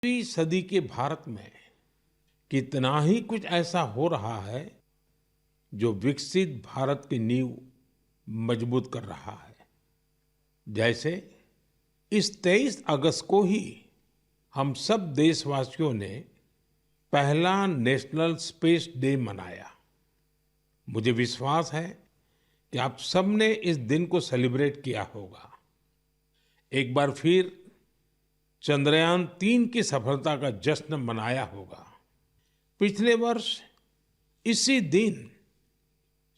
20वीं सदी के भारत में कितना ही कुछ ऐसा हो रहा है जो विकसित भारत की नींव मजबूत कर रहा है। जैसे इस 23 अगस्त को ही हम सब देशवासियों ने पहला नेशनल स्पेस डे मनाया। मुझे विश्वास है कि आप सबने इस दिन को सेलिब्रेट किया होगा। एक बार फिर चंद्रयान 3 की सफलता का जश्न मनाया होगा। पिछले वर्ष इसी दिन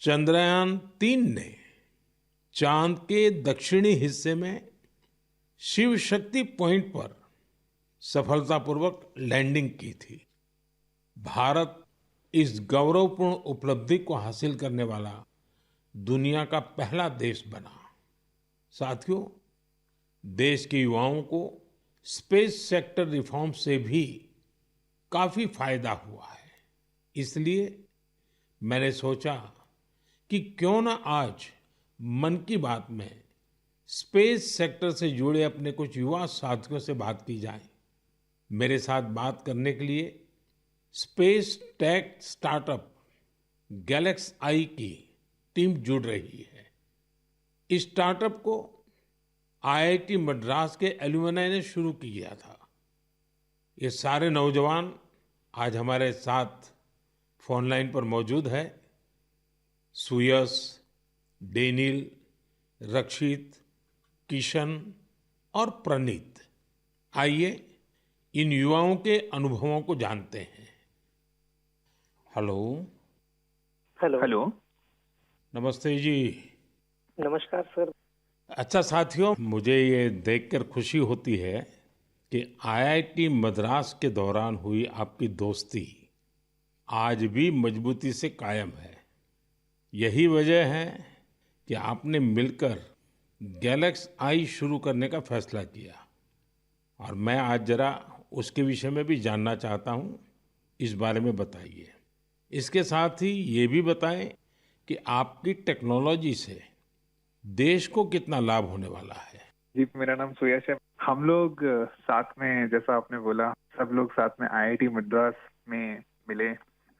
चंद्रयान 3 ने चांद के दक्षिणी हिस्से में शिव शक्ति पॉइंट पर सफलतापूर्वक लैंडिंग की थी। भारत इस गौरवपूर्ण उपलब्धि को हासिल करने वाला दुनिया का पहला देश बना। साथियों, देश के युवाओं को स्पेस सेक्टर रिफॉर्म से भी काफी फायदा हुआ है। इसलिए मैंने सोचा कि क्यों ना आज मन की बात में स्पेस सेक्टर से जुड़े अपने कुछ युवा साथियों से बात की जाए। मेरे साथ बात करने के लिए स्पेस टेक स्टार्टअप गैलेक्स आई की टीम जुड़ रही है। इस स्टार्टअप को आईआईटी मद्रास के एलुमनाई ने शुरू किया था। ये सारे नौजवान आज हमारे साथ फोन लाइन पर मौजूद है। सुयश, डेनिल, रक्षित, किशन और प्रणीत। आइए इन युवाओं के अनुभवों को जानते हैं। हेलो। हेलो। हेलो। नमस्ते जी। नमस्कार सर। अच्छा साथियों, मुझे ये देखकर खुशी होती है कि आईआईटी मद्रास के दौरान हुई आपकी दोस्ती आज भी मजबूती से कायम है। यही वजह है कि आपने मिलकर गैलेक्स आई शुरू करने का फैसला किया और मैं आज जरा उसके विषय में भी जानना चाहता हूँ। इस बारे में बताइए। इसके साथ ही ये भी बताएं कि आपकी टेक्नोलॉजी से देश को कितना लाभ होने वाला है। जी, मेरा नाम सुयश है। हम लोग साथ में, जैसा आपने बोला, सब लोग साथ में आईआईटी मद्रास में मिले।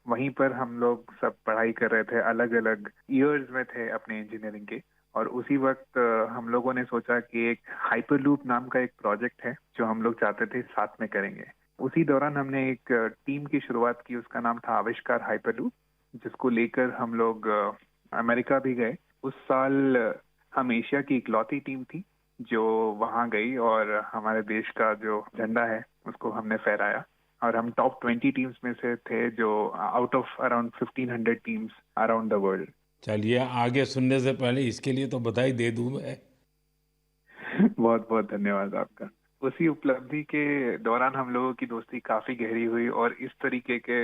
वहीं पर हम लोग सब पढ़ाई कर रहे थे, अलग अलग ईयर्स में थे अपने इंजीनियरिंग के। और उसी वक्त हम लोगों ने सोचा कि एक हाइपरलूप नाम का एक प्रोजेक्ट है जो हम लोग चाहते थे साथ में करेंगे। उसी दौरान हमने एक टीम की शुरुआत की, उसका नाम था आविष्कार हाइपरलूप, जिसको लेकर हम लोग अमेरिका भी गए। उस साल हम एशिया की इकलौती टीम थी जो वहां गई और हमारे देश का जो झंडा है उसको हमने फहराया। और हम टॉप 20 टीम्स में से थे, जो out of around 1500 teams around the world. चलिए, आगे सुनने से पहले इसके लिए तो बधाई दे दूं मैं। बहुत बहुत धन्यवाद आपका। उसी उपलब्धि के दौरान हम लोगों की दोस्ती काफी गहरी हुई और इस तरीके के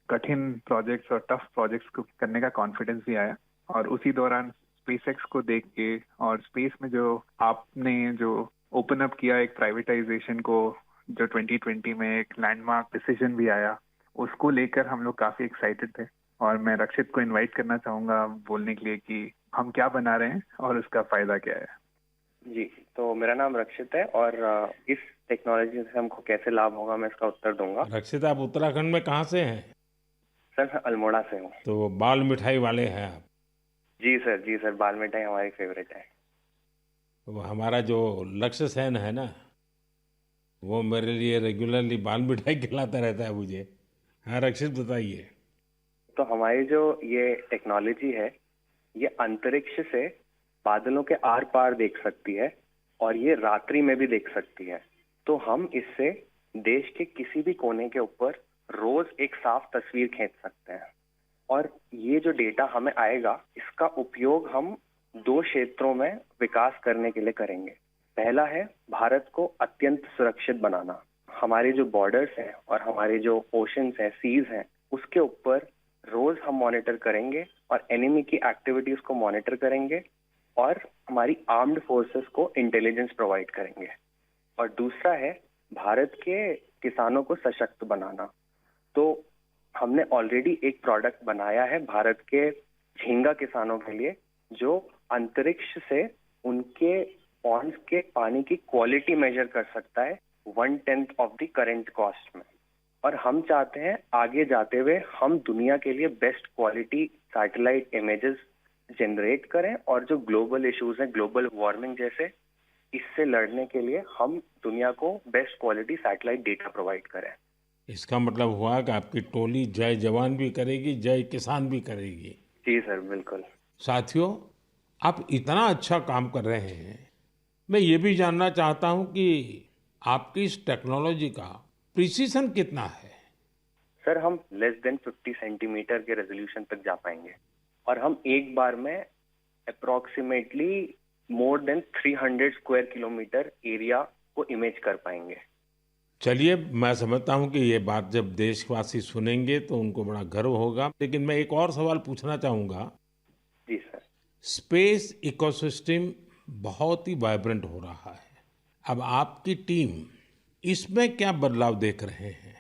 कठिन प्रोजेक्ट्स और टफ प्रोजेक्ट्स को करने का कॉन्फिडेंस भी आया। और उसी दौरान स्पेसएक्स को देख के और स्पेस में जो आपने जो ओपन अप किया एक प्राइवेटाइजेशन को, जो 2020 में एक लैंडमार्क डिसीजन भी आया, उसको लेकर हम लोग काफी एक्साइटेड थे। और मैं रक्षित को इनवाइट करना चाहूंगा बोलने के लिए कि हम क्या बना रहे हैं और उसका फायदा क्या है। जी, तो मेरा नाम रक्षित है और इस टेक्नोलॉजी से हमको कैसे लाभ होगा मैं इसका उत्तर दूंगा। रक्षित, आप उत्तराखंड में कहाँ से हैं? सर, मैं अल्मोड़ा से हूँ। तो बाल मिठाई वाले हैं आप? जी सर, बाल मिठाई हमारी फेवरेट है। तो हमारा जो लक्ष्य सेन है ना, वो मेरे लिए रेगुलरली बाल मिठाई खिलाता रहता है मुझे। हाँ रक्षित, बताइए। तो हमारी जो ये टेक्नोलॉजी है, ये अंतरिक्ष से बादलों के आर पार देख सकती है और ये रात्रि में भी देख सकती है। तो हम इससे देश के किसी भी कोने के ऊपर रोज एक साफ तस्वीर खींच सकते हैं। और ये जो डेटा हमें आएगा, इसका उपयोग हम दो क्षेत्रों में विकास करने के लिए करेंगे। पहला है भारत को अत्यंत सुरक्षित बनाना। हमारे जो बॉर्डर्स हैं और हमारे जो ओशंस हैं, सीज हैं, उसके ऊपर रोज हम मॉनिटर करेंगे और एनिमी की एक्टिविटीज को मॉनिटर करेंगे और हमारी आर्म्ड फोर्सेस को इंटेलिजेंस प्रोवाइड करेंगे। और दूसरा है भारत के किसानों को सशक्त बनाना। तो हमने ऑलरेडी एक प्रोडक्ट बनाया है भारत के झींगा किसानों के लिए, जो अंतरिक्ष से उनके पॉन्ड्स के पानी की क्वालिटी मेजर कर सकता है 1/10 ऑफ द करंट कॉस्ट में। और हम चाहते हैं आगे जाते हुए हम दुनिया के लिए best quality satellite images generate करें, और जो ग्लोबल इश्यूज हैं, ग्लोबल वार्मिंग जैसे, इससे लड़ने के लिए हम दुनिया को best quality satellite data provide करें। इसका मतलब हुआ कि आपकी टोली जय जवान भी करेगी, जय किसान भी करेगी। जी सर, बिल्कुल। साथियों, आप इतना अच्छा काम कर रहे हैं, मैं ये भी जानना चाहता हूं कि आपकी इस टेक्नोलॉजी का प्रिसीजन कितना है। सर, हम लेस देन 50 सेंटीमीटर के रेजोल्यूशन तक जा पाएंगे, और हम एक बार में approximately more than 300 square kilometre area को इमेज कर पाएंगे। चलिए, मैं समझता हूं कि ये बात जब देशवासी सुनेंगे तो उनको बड़ा गर्व होगा, लेकिन मैं एक और सवाल पूछना चाहूंगा। जी सर। स्पेस इकोसिस्टम बहुत ही वाइब्रेंट हो रहा है। अब आपकी टीम इसमें क्या बदलाव देख रहे हैं?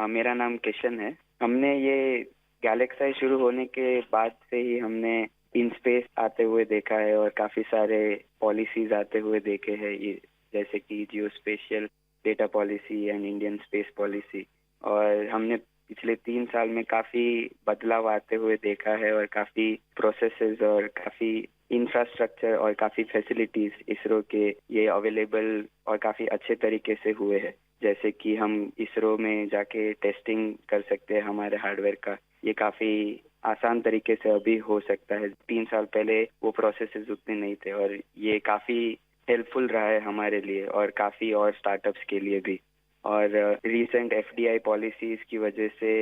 मेरा नाम किशन है। हमने ये गैलेक्साई शुरू होने के बाद से ही हमने इन स्पेस आते हुए देखा है और काफी सारे पॉलिसीज आते हुए देखे हैं, ये जैसे कि geospatial data policy and Indian space policy. और हमने पिछले 3 साल में काफी बदलाव आते हुए देखा है और काफी प्रोसेसेस और काफी इंफ्रास्ट्रक्चर और काफी फैसिलिटीज इसरो के ये अवेलेबल और काफी अच्छे तरीके से हुए हैं। जैसे कि हम इसरो में जाके टेस्टिंग कर सकते हैं हमारे हार्डवेयर का, ये काफी आसान तरीके से अभी हो सकता है। 3 साल पहले वो प्रोसेसेस उतने नहीं थे, और ये काफी हेल्पफुल रहा है हमारे लिए और काफी और स्टार्टअप्स के लिए भी। और रीसेंट एफडीआई पॉलिसीज की वजह से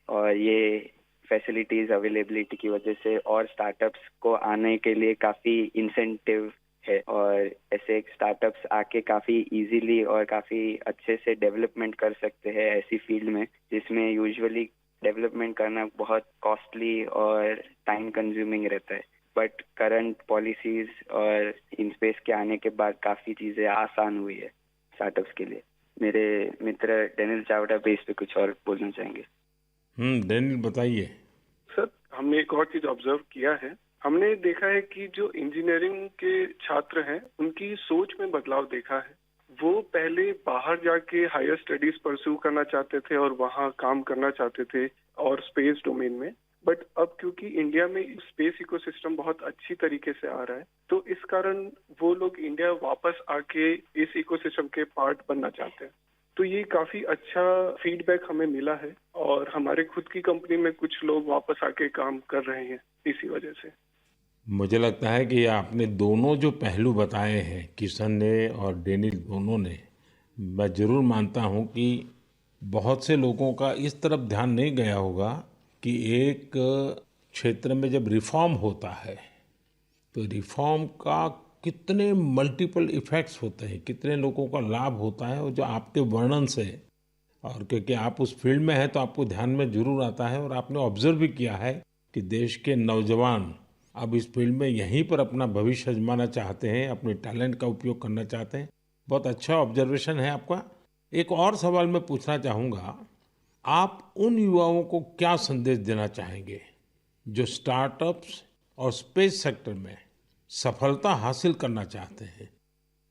और ये फैसिलिटीज अवेलेबिलिटी की वजह से और स्टार्टअप्स को आने के लिए काफी इंसेंटिव है, और ऐसे स्टार्टअप्स आके काफी इजीली और काफी अच्छे से डेवलपमेंट कर सकते हैं ऐसी फील्ड में जिसमें यूजुअली डेवलपमेंट करना बहुत कॉस्टली और टाइम कंज्यूमिंग रहता है। बट करंट पॉलिसीज और इन स्पेस के आने के बाद काफी चीजें आसान हुई है स्टार्टअप्स के लिए। मेरे मित्र डेनियल चावड़ा भी इस पे कुछ और बोलना चाहेंगे। डेनियल बताइए। सर, हमने एक और चीज ऑब्जर्व किया है। हमने देखा है कि जो इंजीनियरिंग के छात्र हैं उनकी सोच में बदलाव देखा है। वो पहले बाहर जाके हायर स्टडीज परस्यू करना चाहते थे और वहाँ काम करना चाहते थे और स्पेस डोमेन में, बट अब क्योंकि इंडिया में स्पेस इकोसिस्टम बहुत अच्छी तरीके से आ रहा है, तो इस कारण वो लोग इंडिया वापस आके इस इकोसिस्टम के पार्ट बनना चाहते हैं। तो ये काफी अच्छा फीडबैक हमें मिला है, और हमारे खुद की कंपनी में कुछ लोग वापस आके काम कर रहे हैं इसी वजह से। मुझे लगता है कि आपने दोनों जो पहलू बताए हैं, किशन ने और डेनियल दोनों ने, मैं जरूर मानता हूं कि बहुत से लोगों का इस तरफ ध्यान नहीं गया होगा कि एक क्षेत्र में जब रिफॉर्म होता है तो रिफॉर्म का कितने मल्टीपल इफेक्ट्स होते हैं, कितने लोगों का लाभ होता है, और जो आपके वर्णन से, और क्योंकि आप उस फील्ड में हैं तो आपको ध्यान में जरूर आता है, और आपने ऑब्जर्व भी किया है कि देश के नौजवान अब इस फील्ड में यहीं पर अपना भविष्य आजमाना चाहते हैं, अपने टैलेंट का उपयोग करना चाहते हैं। बहुत अच्छा ऑब्जर्वेशन है आपका। एक और सवाल मैं पूछना चाहूँगा, आप उन युवाओं को क्या संदेश देना चाहेंगे जो स्टार्टअप्स और स्पेस सेक्टर में सफलता हासिल करना चाहते हैं?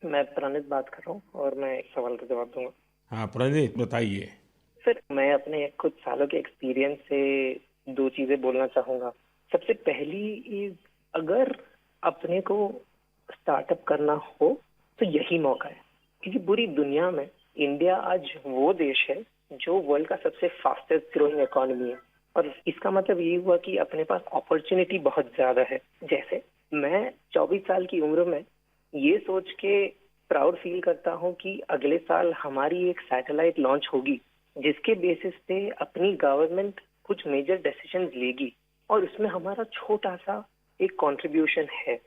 मैं प्रणीत बात कर रहा हूँ और मैं एक सवाल का जवाब दूंगा। हाँ प्रणीत, बताइए। सर, मैं अपने कुछ सालों के एक्सपीरियंस से 2 चीजें बोलना चाहूंगा। सबसे पहली इज, अगर अपने को स्टार्टअप करना हो तो यही मौका है, क्योंकि पूरी दुनिया में इंडिया आज वो देश है जो वर्ल्ड का सबसे फास्टेस्ट ग्रोइंग इकोनॉमी है। और इसका मतलब ये हुआ कि अपने पास अपॉर्चुनिटी बहुत ज्यादा है। जैसे मैं 24 साल की उम्र में ये सोच के प्राउड फील करता हूँ कि अगले साल हमारी एक सैटेलाइट लॉन्च होगी जिसके बेसिस पे अपनी गवर्नमेंट कुछ मेजर डिसीजंस लेगी और उसमें हमारा छोटा सा एक कंट्रीब्यूशन है।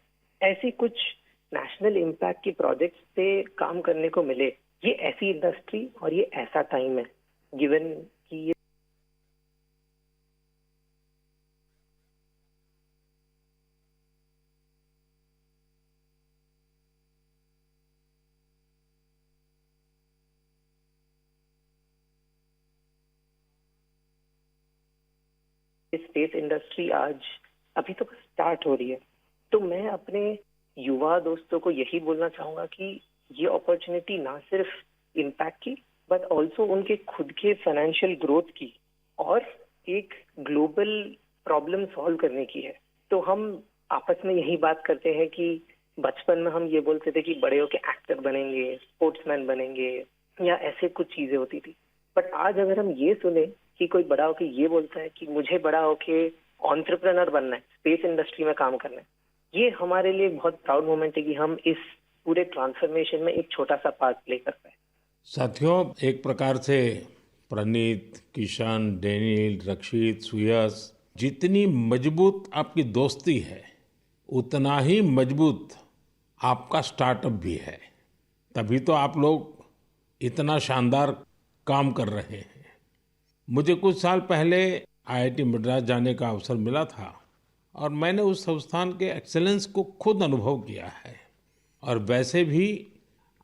ऐसी कुछ नेशनल इम्पैक्ट की प्रोजेक्ट्स पे काम करने को मिले, ये ऐसी इंडस्ट्री और ये ऐसा टाइम है, गिवन कि ये स्पेस इंडस्ट्री आज अभी तो स्टार्ट हो रही है। तो मैं अपने युवा दोस्तों को यही बोलना चाहूंगा कि ये अपॉर्चुनिटी ना सिर्फ इम्पैक्ट की बट ऑल्सो उनके खुद के फाइनेंशियल ग्रोथ की और एक ग्लोबल प्रॉब्लम सॉल्व करने की है। तो हम आपस में यही बात करते हैं कि बचपन में हम ये बोलते थे कि बड़े होके एक्टर बनेंगे, स्पोर्ट्समैन बनेंगे या ऐसे कुछ चीजें होती थी। बट आज अगर हम ये सुने कि कोई बड़ा होके ये बोलता है कि मुझे बड़ा होके एंटरप्रेन्योर बनना है, स्पेस इंडस्ट्री में काम करना है, ये हमारे लिए एक बहुत प्राउड मोमेंट है कि हम इस पूरे ट्रांसफॉर्मेशन में एक छोटा सा पार्ट प्ले कर पाए। साथियों, एक प्रकार से प्रणीत, किशन, डेनियल, रक्षित, सुयश, जितनी मजबूत आपकी दोस्ती है उतना ही मजबूत आपका स्टार्टअप भी है। तभी तो आप लोग इतना शानदार काम कर रहे हैं। मुझे कुछ साल पहले आईआईटी मद्रास जाने का अवसर मिला था और मैंने उस संस्थान के एक्सेलेंस को खुद अनुभव किया है। और वैसे भी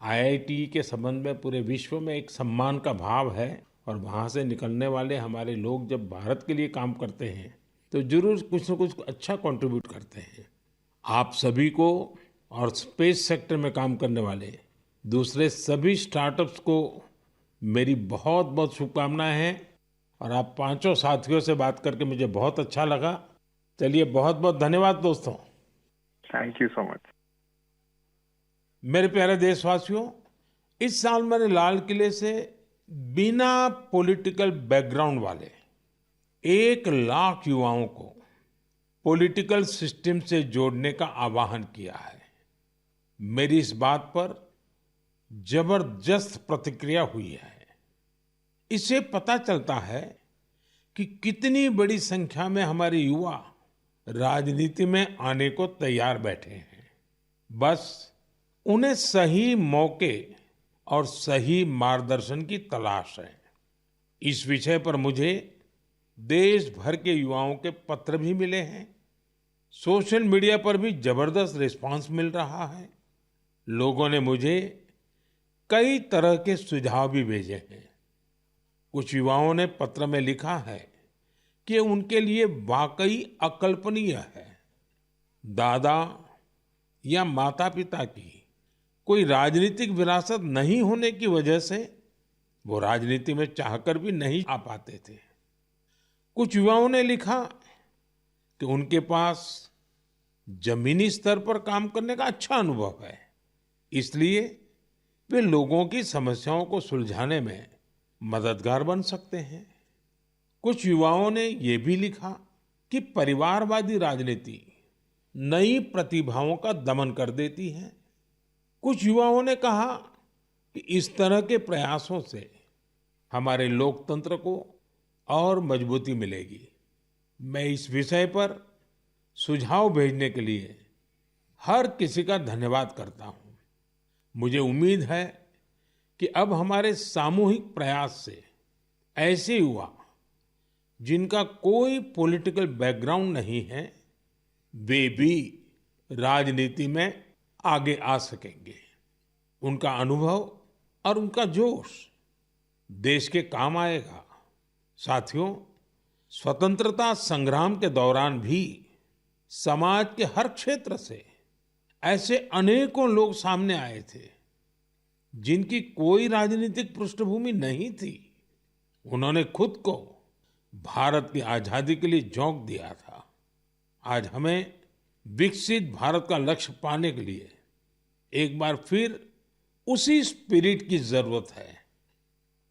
आईआईटी के संबंध में पूरे विश्व में एक सम्मान का भाव है और वहाँ से निकलने वाले हमारे लोग जब भारत के लिए काम करते हैं तो जरूर कुछ न कुछ अच्छा कंट्रीब्यूट करते हैं। आप सभी को और स्पेस सेक्टर में काम करने वाले दूसरे सभी स्टार्टअप्स को मेरी बहुत बहुत शुभकामनाएं हैं। और आप पांचों साथियों से बात करके मुझे बहुत अच्छा लगा। चलिए, बहुत बहुत धन्यवाद दोस्तों। Thank you so much. मेरे प्यारे देशवासियों, इस साल मैंने लाल किले से बिना पॉलिटिकल बैकग्राउंड वाले 1 लाख युवाओं को पॉलिटिकल सिस्टम से जोड़ने का आह्वान किया है। मेरी इस बात पर जबरदस्त प्रतिक्रिया हुई है। इससे पता चलता है कि कितनी बड़ी संख्या में हमारे युवा राजनीति में आने को तैयार बैठे हैं। बस उन्हें सही मौके और सही मार्गदर्शन की तलाश है। इस विषय पर मुझे देश भर के युवाओं के पत्र भी मिले हैं। सोशल मीडिया पर भी जबरदस्त रिस्पांस मिल रहा है। लोगों ने मुझे कई तरह के सुझाव भी भेजे हैं। कुछ युवाओं ने पत्र में लिखा है कि उनके लिए वाकई अकल्पनीय है दादा या माता पिता की कोई राजनीतिक विरासत नहीं होने की वजह से वो राजनीति में चाहकर भी नहीं आ पाते थे। कुछ युवाओं ने लिखा कि उनके पास जमीनी स्तर पर काम करने का अच्छा अनुभव है, इसलिए वे लोगों की समस्याओं को सुलझाने में मददगार बन सकते हैं। कुछ युवाओं ने ये भी लिखा कि परिवारवादी राजनीति नई प्रतिभाओं का दमन कर देती है। कुछ युवाओं ने कहा कि इस तरह के प्रयासों से हमारे लोकतंत्र को और मजबूती मिलेगी। मैं इस विषय पर सुझाव भेजने के लिए हर किसी का धन्यवाद करता हूं। मुझे उम्मीद है कि अब हमारे सामूहिक प्रयास से ऐसे युवा जिनका कोई पॉलिटिकल बैकग्राउंड नहीं है वे भी राजनीति में आगे आ सकेंगे। उनका अनुभव और उनका जोश देश के काम आएगा। साथियों, स्वतंत्रता संग्राम के दौरान भी समाज के हर क्षेत्र से ऐसे अनेकों लोग सामने आए थे जिनकी कोई राजनीतिक पृष्ठभूमि नहीं थी। उन्होंने खुद को भारत की आजादी के लिए झोंक दिया था। आज हमें विकसित भारत का लक्ष्य पाने के लिए एक बार फिर उसी स्पिरिट की जरूरत है।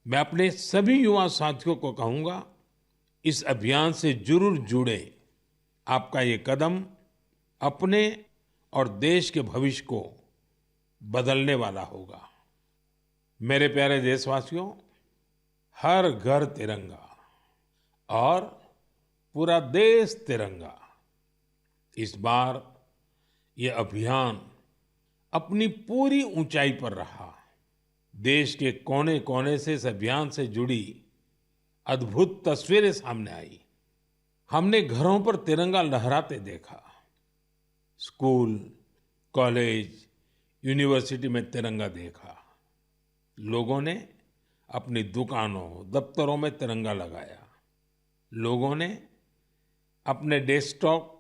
मैं अपने सभी युवा साथियों को कहूंगा, इस अभियान से जरूर जुड़े। आपका ये कदम अपने और देश के भविष्य को बदलने वाला होगा। मेरे प्यारे देशवासियों, हर घर तिरंगा और पूरा देश तिरंगा। इस बार ये अभियान अपनी पूरी ऊंचाई पर रहा। देश के कोने कोने से इस अभियान से जुड़ी अद्भुत तस्वीरें सामने आई। हमने घरों पर तिरंगा लहराते देखा। स्कूल, कॉलेज, यूनिवर्सिटी में तिरंगा देखा। लोगों ने अपनी दुकानों, दफ्तरों में तिरंगा लगाया। लोगों ने अपने डेस्कटॉप,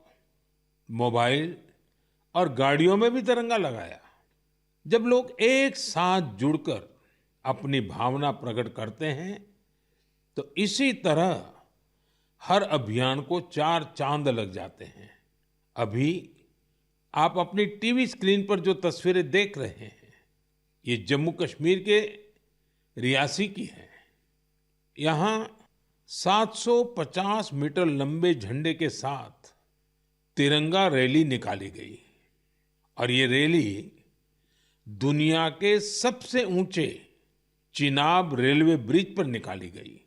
मोबाइल और गाड़ियों में भी तिरंगा लगाया। जब लोग एक साथ जुड़कर अपनी भावना प्रकट करते हैं तो इसी तरह हर अभियान को चार चांद लग जाते हैं। अभी आप अपनी टीवी स्क्रीन पर जो तस्वीरें देख रहे हैं ये जम्मू कश्मीर के रियासी की है। यहाँ 750 मीटर लंबे झंडे के साथ तिरंगा रैली निकाली गई और ये रैली दुनिया के सबसे ऊंचे चिनाब रेलवे ब्रिज पर निकाली गई।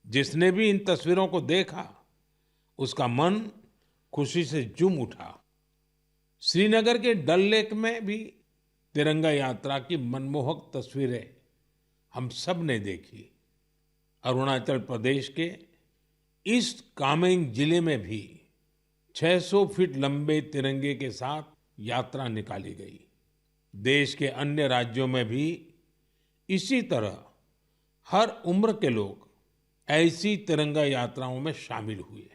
जिसने भी इन तस्वीरों को देखा उसका मन खुशी से झूम उठा। श्रीनगर के डल लेक में भी तिरंगा यात्रा की मनमोहक तस्वीरें हम सब ने देखी। अरुणाचल प्रदेश के ईस्ट कामेंग जिले में भी 600 फीट लंबे तिरंगे के साथ यात्रा निकाली गई। देश के अन्य राज्यों में भी इसी तरह हर उम्र के लोग ऐसी तिरंगा यात्राओं में शामिल हुए।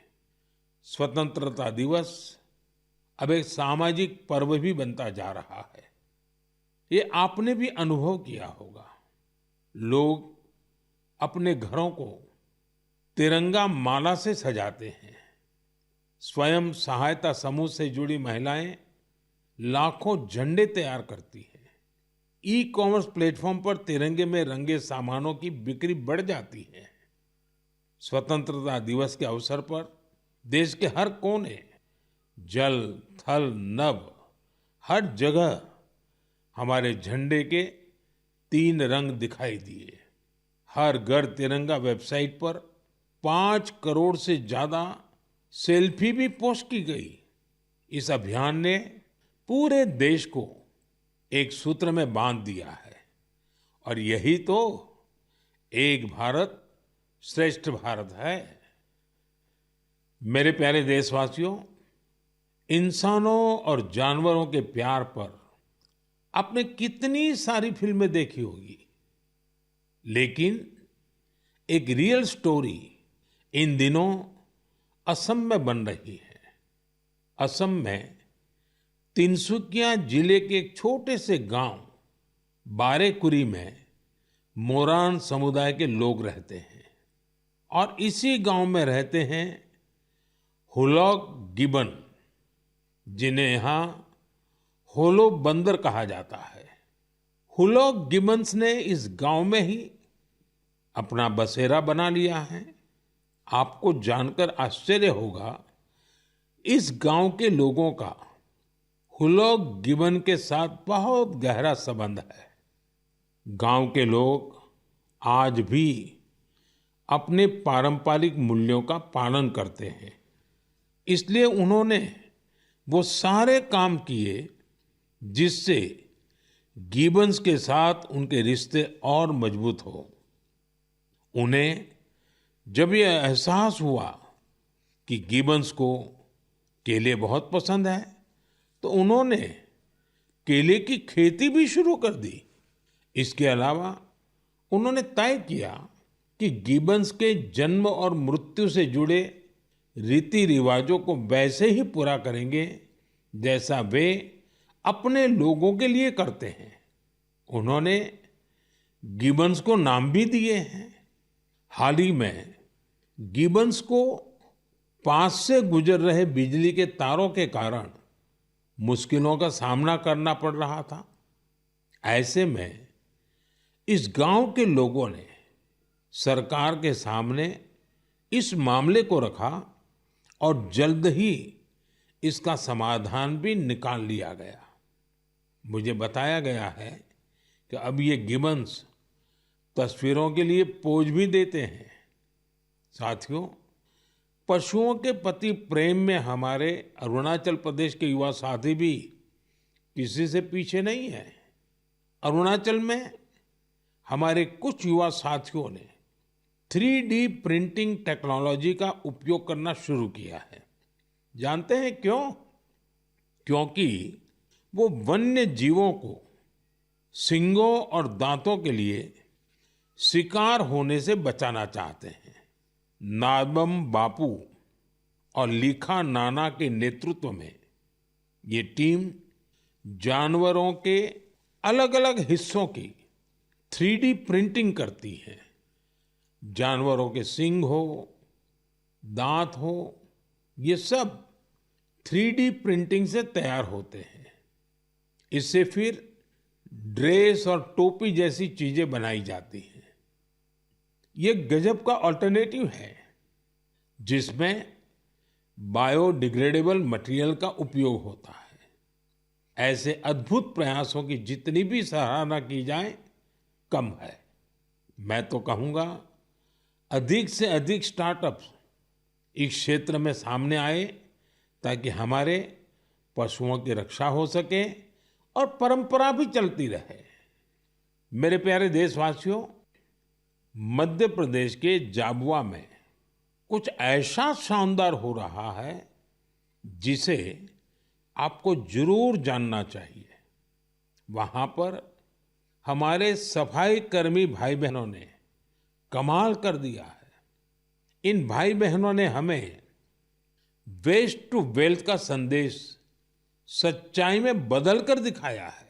स्वतंत्रता दिवस अब एक सामाजिक पर्व भी बनता जा रहा है। ये आपने भी अनुभव किया होगा। लोग अपने घरों को तिरंगा माला से सजाते हैं। स्वयं सहायता समूह से जुड़ी महिलाएं लाखों झंडे तैयार करती हैं। ई कॉमर्स प्लेटफॉर्म पर तिरंगे में रंगे सामानों की बिक्री बढ़ जाती है। स्वतंत्रता दिवस के अवसर पर देश के हर कोने, जल, थल, नभ, हर जगह हमारे झंडे के 3 रंग दिखाई दिए। हर घर तिरंगा वेबसाइट पर 5 करोड़ से ज्यादा सेल्फी भी पोस्ट की गई। इस अभियान ने पूरे देश को एक सूत्र में बांध दिया है और यही तो एक भारत श्रेष्ठ भारत है। मेरे प्यारे देशवासियों, इंसानों और जानवरों के प्यार पर आपने कितनी सारी फिल्में देखी होगी, लेकिन एक रियल स्टोरी इन दिनों असम में बन रही है। असम में तिनसुकिया जिले के एक छोटे से गांव बारेकुरी में मोरान समुदाय के लोग रहते हैं और इसी गांव में रहते हैं हुलॉक गिबन, जिन्हें यहां होलो बंदर कहा जाता है। हुलॉक गिबन्स ने इस गांव में ही अपना बसेरा बना लिया है। आपको जानकर आश्चर्य होगा, इस गांव के लोगों का हुलॉक गिबन के साथ बहुत गहरा संबंध है। गांव के लोग आज भी अपने पारंपरिक मूल्यों का पालन करते हैं, इसलिए उन्होंने वो सारे काम किए जिससे गिबन्स के साथ उनके रिश्ते और मजबूत हो। उन्हें जब ये एहसास हुआ कि गिबन्स को केले बहुत पसंद है तो उन्होंने केले की खेती भी शुरू कर दी। इसके अलावा उन्होंने तय किया कि गिबन्स के जन्म और मृत्यु से जुड़े रीति रिवाजों को वैसे ही पूरा करेंगे जैसा वे अपने लोगों के लिए करते हैं। उन्होंने गिबन्स को नाम भी दिए हैं। हाल ही में गिबन्स को पास से गुजर रहे बिजली के तारों के कारण मुश्किलों का सामना करना पड़ रहा था। ऐसे में इस गांव के लोगों ने सरकार के सामने इस मामले को रखा और जल्द ही इसका समाधान भी निकाल लिया गया। मुझे बताया गया है कि अब ये गिबन्स तस्वीरों के लिए पोज भी देते हैं। साथियों, पशुओं के प्रति प्रेम में हमारे अरुणाचल प्रदेश के युवा साथी भी किसी से पीछे नहीं है। अरुणाचल में हमारे कुछ युवा साथियों ने 3D प्रिंटिंग टेक्नोलॉजी का उपयोग करना शुरू किया है। जानते हैं क्यों? क्योंकि वो वन्य जीवों को सींगों और दांतों के लिए शिकार होने से बचाना चाहते हैं। नाबम बापू और लिखा नाना के नेतृत्व में ये टीम जानवरों के अलग अलग हिस्सों की 3D प्रिंटिंग करती हैं। जानवरों के सींग हो, दांत हो, ये सब 3D प्रिंटिंग से तैयार होते हैं। इससे फिर ड्रेस और टोपी जैसी चीजें बनाई जाती हैं। ये गजब का अल्टरनेटिव है जिसमें बायोडिग्रेडेबल मटेरियल का उपयोग होता है। ऐसे अद्भुत प्रयासों की जितनी भी सराहना की जाए कम है। मैं तो कहूंगा अधिक से अधिक स्टार्टअप्स इस क्षेत्र में सामने आए ताकि हमारे पशुओं की रक्षा हो सके और परंपरा भी चलती रहे। मेरे प्यारे देशवासियों, मध्य प्रदेश के झाबुआ में कुछ ऐसा शानदार हो रहा है जिसे आपको जरूर जानना चाहिए। वहां पर हमारे सफाई कर्मी भाई बहनों ने कमाल कर दिया है। इन भाई बहनों ने हमें वेस्ट टू वेल्थ का संदेश सच्चाई में बदल कर दिखाया है।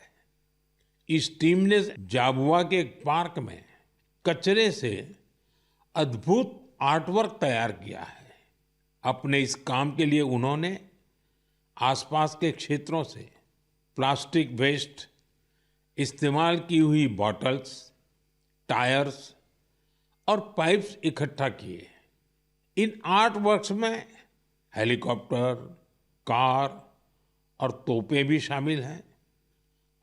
इस टीम ने झाबुआ के एक पार्क में कचरे से अद्भुत आर्टवर्क तैयार किया है। अपने इस काम के लिए उन्होंने आसपास के क्षेत्रों से प्लास्टिक वेस्ट, इस्तेमाल की हुई बॉटल्स, टायर्स और पाइप्स इकट्ठा किए। इन आर्ट वर्क्स में हेलीकॉप्टर, कार और तोपें भी शामिल हैं।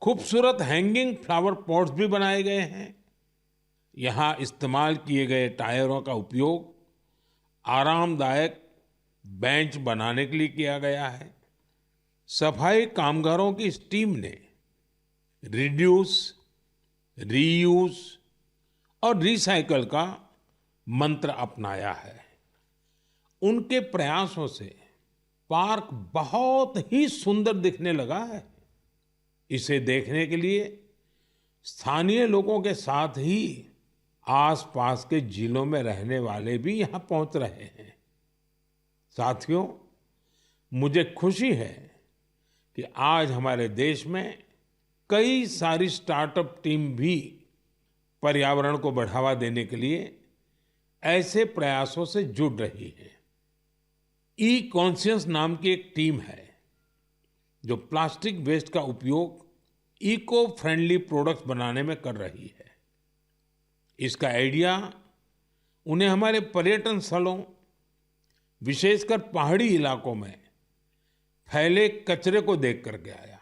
खूबसूरत हैंगिंग फ्लावर पॉट्स भी बनाए गए हैं। यहाँ इस्तेमाल किए गए टायरों का उपयोग आरामदायक बेंच बनाने के लिए किया गया है। सफाई कामगारों की इस टीम ने रिड्यूस, रीयूज और रिसाइकल का मंत्र अपनाया है। उनके प्रयासों से पार्क बहुत ही सुंदर दिखने लगा है। इसे देखने के लिए स्थानीय लोगों के साथ ही आसपास के जिलों में रहने वाले भी यहां पहुंच रहे हैं। साथियों, मुझे खुशी है कि आज हमारे देश में कई सारी स्टार्टअप टीम भी पर्यावरण को बढ़ावा देने के लिए ऐसे प्रयासों से जुड़ रही है। ई कॉन्शियस नाम की एक टीम है जो प्लास्टिक वेस्ट का उपयोग इको फ्रेंडली प्रोडक्ट्स बनाने में कर रही है। इसका आइडिया उन्हें हमारे पर्यटन स्थलों, विशेषकर पहाड़ी इलाकों में फैले कचरे को देख करके आया।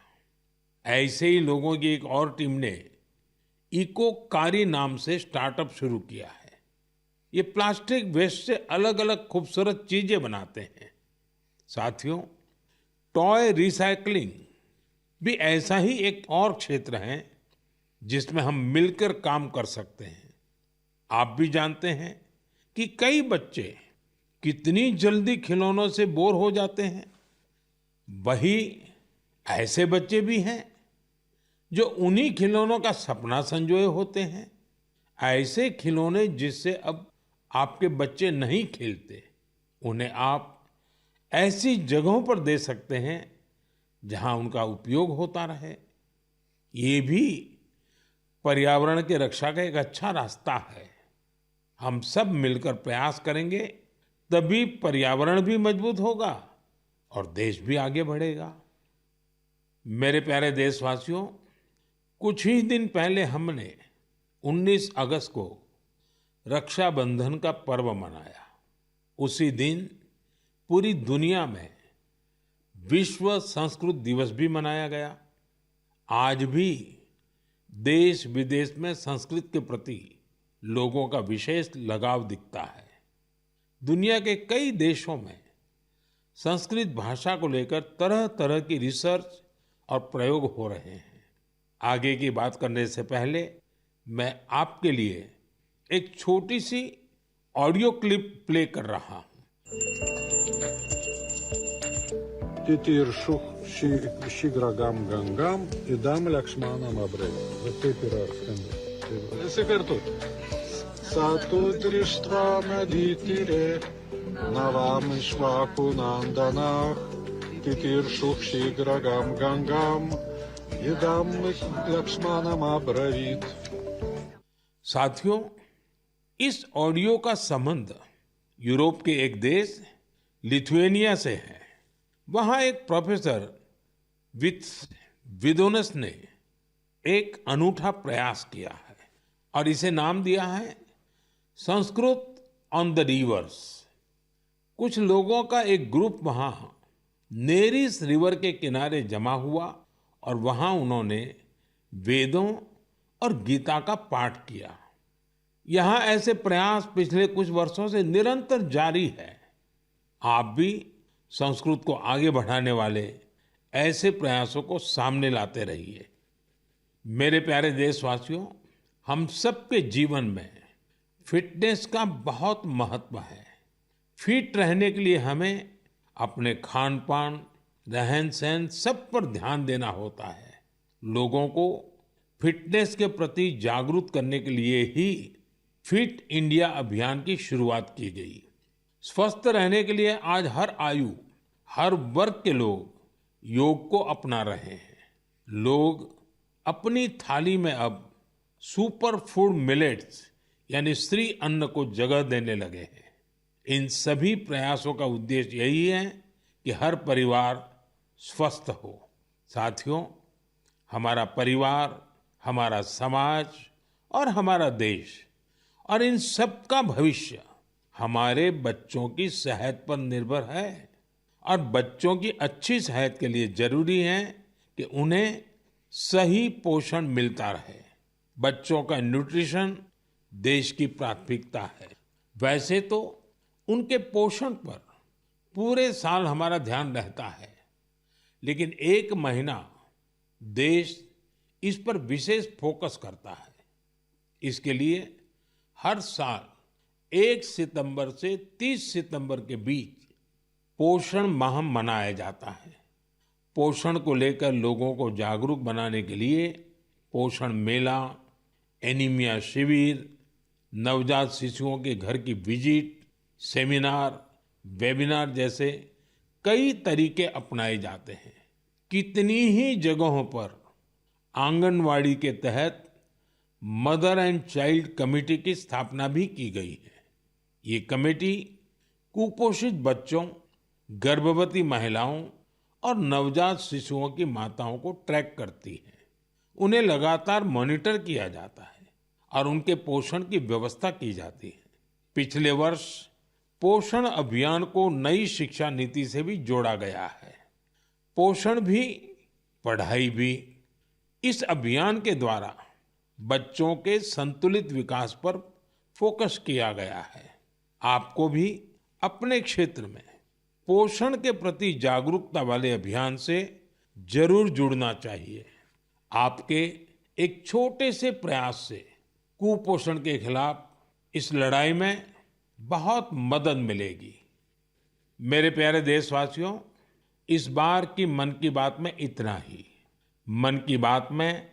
ऐसे ही लोगों की एक और टीम ने इको कारी नाम से स्टार्टअप शुरू किया है। ये प्लास्टिक वेस्ट से अलग अलग खूबसूरत चीजें बनाते हैं। साथियों, टॉय रिसाइकलिंग भी ऐसा ही एक और क्षेत्र है जिसमें हम मिलकर काम कर सकते हैं। आप भी जानते हैं कि कई बच्चे कितनी जल्दी खिलौनों से बोर हो जाते हैं। वही ऐसे बच्चे भी हैं जो उन्हीं खिलौनों का सपना संजोए होते हैं। ऐसे खिलौने जिससे अब आपके बच्चे नहीं खेलते, उन्हें आप ऐसी जगहों पर दे सकते हैं जहां उनका उपयोग होता रहे। ये भी पर्यावरण की रक्षा का एक अच्छा रास्ता है। हम सब मिलकर प्रयास करेंगे तभी पर्यावरण भी मजबूत होगा और देश भी आगे बढ़ेगा। मेरे प्यारे देशवासियों, कुछ ही दिन पहले हमने 19 अगस्त को रक्षाबंधन का पर्व मनाया। उसी दिन पूरी दुनिया में विश्व संस्कृत दिवस भी मनाया गया। आज भी देश विदेश में संस्कृत के प्रति लोगों का विशेष लगाव दिखता है। दुनिया के कई देशों में संस्कृत भाषा को लेकर तरह तरह की रिसर्च और प्रयोग हो रहे हैं। आगे की बात करने से पहले मैं आपके लिए एक छोटी सी ऑडियो क्लिप प्ले कर रहा हूं। Titiršuh šigragam gangam idam lakšmanam abrei. Va taip yra skamba. Visi kartu. Satu drištva meditire, navam išvaku nandanach, titiršuh šigragam gangam इदं लक्ष्मणमब्रवीत्। साथियों, इस ऑडियो का संबंध यूरोप के एक देश लिथुएनिया से है। वहां एक प्रोफेसर विदोनस ने एक अनूठा प्रयास किया है और इसे नाम दिया है संस्कृत ऑन द रिवर्स। कुछ लोगों का एक ग्रुप वहां नेरिस रिवर के किनारे जमा हुआ और वहां उन्होंने वेदों और गीता का पाठ किया। यहां ऐसे प्रयास पिछले कुछ वर्षों से निरंतर जारी है। आप भी संस्कृत को आगे बढ़ाने वाले ऐसे प्रयासों को सामने लाते रहिए। मेरे प्यारे देशवासियों, हम सबके जीवन में फिटनेस का बहुत महत्व है। फिट रहने के लिए हमें अपने खान पान, रहन सहन सब पर ध्यान देना होता है। लोगों को फिटनेस के प्रति जागरूक करने के लिए ही फिट इंडिया अभियान की शुरुआत की गई। स्वस्थ रहने के लिए आज हर आयु, हर वर्ग के लोग योग को अपना रहे हैं। लोग अपनी थाली में अब सुपर फूड मिलेट्स यानी श्री अन्न को जगह देने लगे हैं। इन सभी प्रयासों का उद्देश्य यही है कि हर परिवार स्वस्थ हो। साथियों, हमारा परिवार, हमारा समाज और हमारा देश और इन सब का भविष्य हमारे बच्चों की सेहत पर निर्भर है। और बच्चों की अच्छी सेहत के लिए जरूरी है कि उन्हें सही पोषण मिलता रहे। बच्चों का न्यूट्रिशन देश की प्राथमिकता है। वैसे तो उनके पोषण पर पूरे साल हमारा ध्यान रहता है, लेकिन एक महीना देश इस पर विशेष फोकस करता है। इसके लिए हर साल 1 सितंबर से 30 सितंबर के बीच पोषण माह मनाया जाता है। पोषण को लेकर लोगों को जागरूक बनाने के लिए पोषण मेला, एनीमिया शिविर, नवजात शिशुओं के घर की विजिट, सेमिनार, वेबिनार जैसे कई तरीके अपनाए जाते हैं। कितनी ही जगहों पर आंगनवाड़ी के तहत मदर एंड चाइल्ड कमेटी की स्थापना भी की गई है। ये कमेटी कुपोषित बच्चों, गर्भवती महिलाओं और नवजात शिशुओं की माताओं को ट्रैक करती है। उन्हें लगातार मॉनिटर किया जाता है और उनके पोषण की व्यवस्था की जाती है। पिछले वर्ष पोषण अभियान को नई शिक्षा नीति से भी जोड़ा गया है। पोषण भी, पढ़ाई भी। इस अभियान के द्वारा बच्चों के संतुलित विकास पर फोकस किया गया है। आपको भी अपने क्षेत्र में पोषण के प्रति जागरूकता वाले अभियान से जरूर जुड़ना चाहिए। आपके एक छोटे से प्रयास से कुपोषण के खिलाफ इस लड़ाई में बहुत मदद मिलेगी। मेरे प्यारे देशवासियों, इस बार की मन की बात में इतना ही। मन की बात में